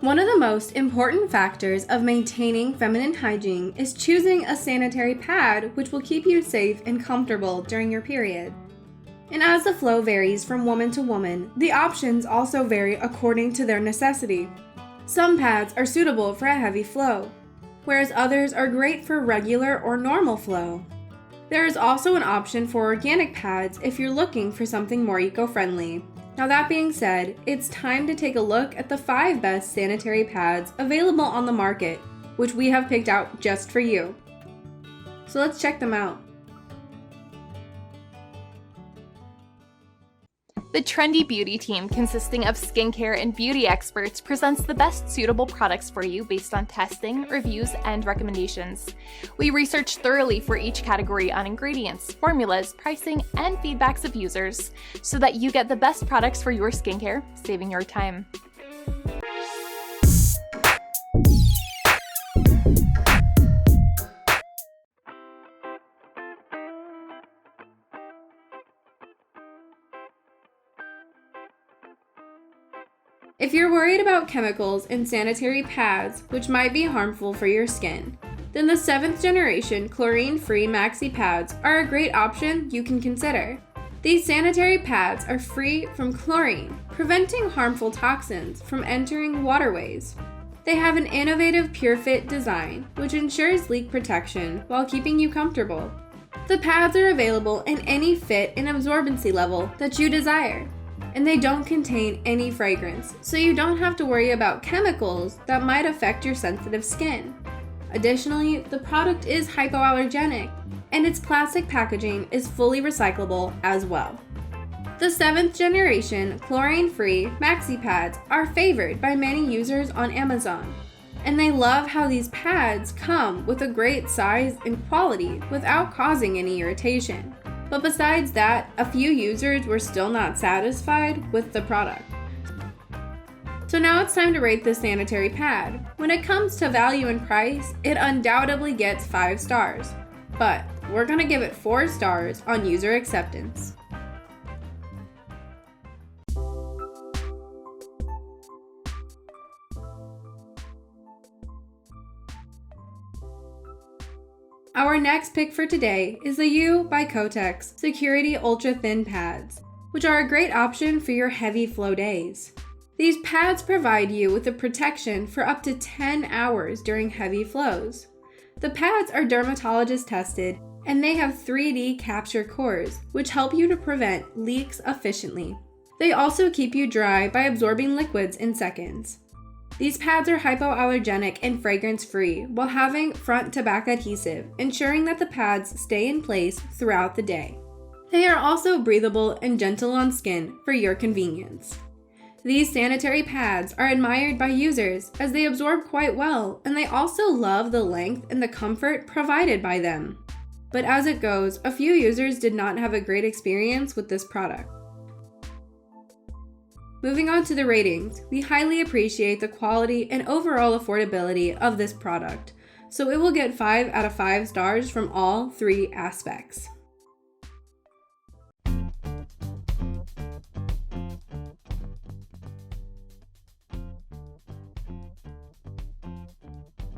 One of the most important factors of maintaining feminine hygiene is choosing a sanitary pad which will keep you safe and comfortable during your period. And as the flow varies from woman to woman, the options also vary according to their necessity. Some pads are suitable for a heavy flow, whereas others are great for regular or normal flow. There is also an option for organic pads if you're looking for something more eco-friendly. Now that being said, it's time to take a look at the 5 best sanitary pads available on the market, which we have picked out just for you. So let's check them out. The trendy beauty team, consisting of skincare and beauty experts, presents the best suitable products for you based on testing, reviews, and recommendations. We research thoroughly for each category on ingredients, formulas, pricing, and feedbacks of users so that you get the best products for your skincare, saving your time. If you're worried about chemicals in sanitary pads, which might be harmful for your skin, then the 7th generation Chlorine-Free Maxi pads are a great option you can consider. These sanitary pads are free from chlorine, preventing harmful toxins from entering waterways. They have an innovative PureFit design, which ensures leak protection while keeping you comfortable. The pads are available in any fit and absorbency level that you desire, and they don't contain any fragrance, so you don't have to worry about chemicals that might affect your sensitive skin. Additionally, the product is hypoallergenic, and its plastic packaging is fully recyclable as well. The 7th generation chlorine-free Maxi pads are favored by many users on Amazon, and they love how these pads come with a great size and quality without causing any irritation. But besides that, a few users were still not satisfied with the product. So now it's time to rate this sanitary pad. When it comes to value and price, it undoubtedly gets 5 stars. But we're gonna give it 4 stars on user acceptance. Our next pick for today is the U by Kotex Security Ultra Thin Pads, which are a great option for your heavy flow days. These pads provide you with a protection for up to 10 hours during heavy flows. The pads are dermatologist tested, and they have 3D capture cores, which help you to prevent leaks efficiently. They also keep you dry by absorbing liquids in seconds. These pads are hypoallergenic and fragrance-free while having front-to-back adhesive, ensuring that the pads stay in place throughout the day. They are also breathable and gentle on skin for your convenience. These sanitary pads are admired by users as they absorb quite well, and they also love the length and the comfort provided by them. But as it goes, a few users did not have a great experience with this product. Moving on to the ratings, we highly appreciate the quality and overall affordability of this product, so it will get 5 out of 5 stars from all 3 aspects.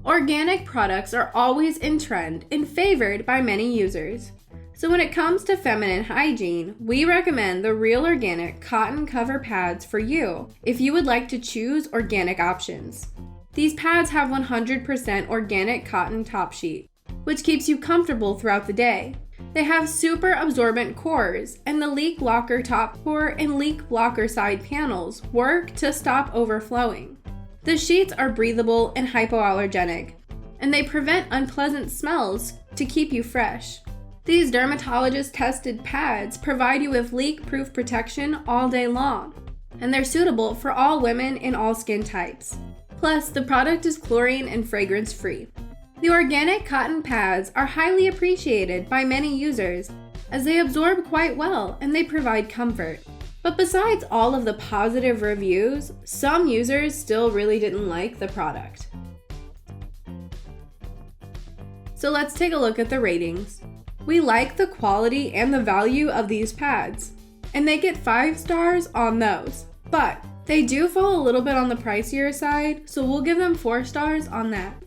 Organic products are always in trend and favored by many users. So when it comes to feminine hygiene, we recommend the Real Organic cotton cover pads for you if you would like to choose organic options. These pads have 100% organic cotton top sheet, which keeps you comfortable throughout the day. They have super absorbent cores, and the leak blocker top core and leak blocker side panels work to stop overflowing. The sheets are breathable and hypoallergenic, and they prevent unpleasant smells to keep you fresh. These dermatologist-tested pads provide you with leak-proof protection all day long, and they're suitable for all women in all skin types. Plus, the product is chlorine and fragrance-free. The organic cotton pads are highly appreciated by many users as they absorb quite well and they provide comfort. But besides all of the positive reviews, some users still really didn't like the product. So let's take a look at the ratings. We like the quality and the value of these pads, and they get 5 stars on those. But They do fall a little bit on the pricier side, so we'll give them 4 stars on that.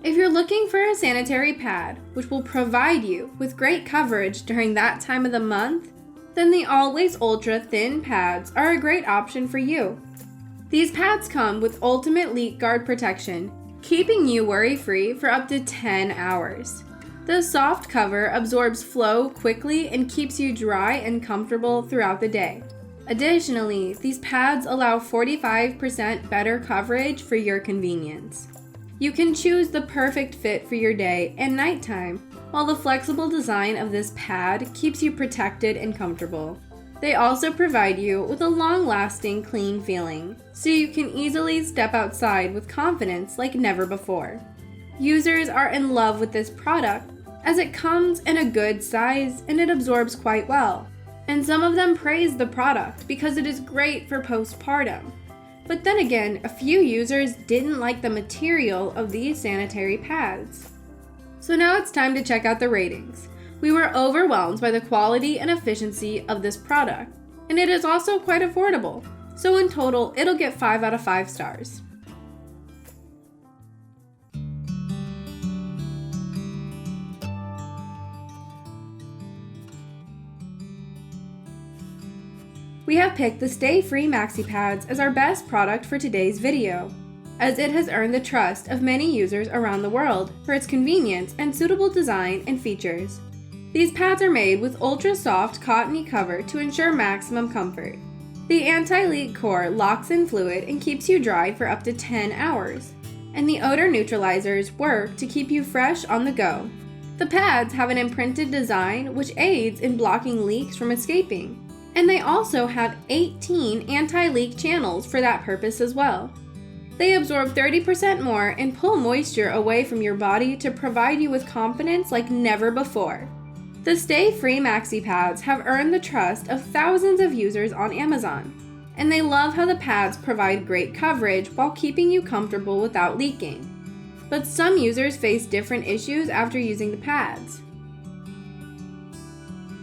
If you're looking for a sanitary pad, which will provide you with great coverage during that time of the month, then the Always Ultra Thin pads are a great option for you. These pads come with ultimate leak guard protection, keeping you worry-free for up to 10 hours. The soft cover absorbs flow quickly and keeps you dry and comfortable throughout the day. Additionally, these pads allow 45% better coverage for your convenience. You can choose the perfect fit for your day and nighttime, while the flexible design of this pad keeps you protected and comfortable. They also provide you with a long-lasting clean feeling, so you can easily step outside with confidence like never before. Users are in love with this product as it comes in a good size and it absorbs quite well. And some of them praise the product because it is great for postpartum. But then again, a few users didn't like the material of these sanitary pads. So now it's time to check out the ratings. We were overwhelmed by the quality and efficiency of this product, and it is also quite affordable. So in total, it'll get 5 out of 5 stars. We have picked the Stayfree Maxi Pads as our best product for today's video, as it has earned the trust of many users around the world for its convenience and suitable design and features. These pads are made with ultra-soft cottony cover to ensure maximum comfort. The anti-leak core locks in fluid and keeps you dry for up to 10 hours, and the odor neutralizers work to keep you fresh on the go. The pads have an imprinted design which aids in blocking leaks from escaping. And they also have 18 anti-leak channels for that purpose as well. They absorb 30% more and pull moisture away from your body to provide you with confidence like never before. The Stayfree Maxi Pads have earned the trust of thousands of users on Amazon, and they love how the pads provide great coverage while keeping you comfortable without leaking. But some users face different issues after using the pads.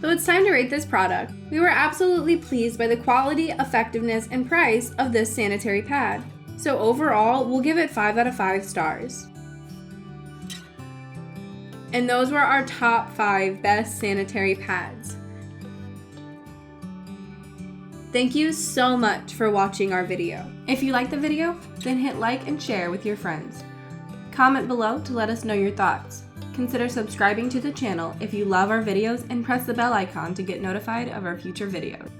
So it's time to rate this product. We were absolutely pleased by the quality, effectiveness, and price of this sanitary pad. So overall, we'll give it 5 out of 5 stars. And those were our top 5 best sanitary pads. Thank you so much for watching our video. If you liked the video, then hit like and share with your friends. Comment below to let us know your thoughts. Consider subscribing to the channel if you love our videos and press the bell icon to get notified of our future videos.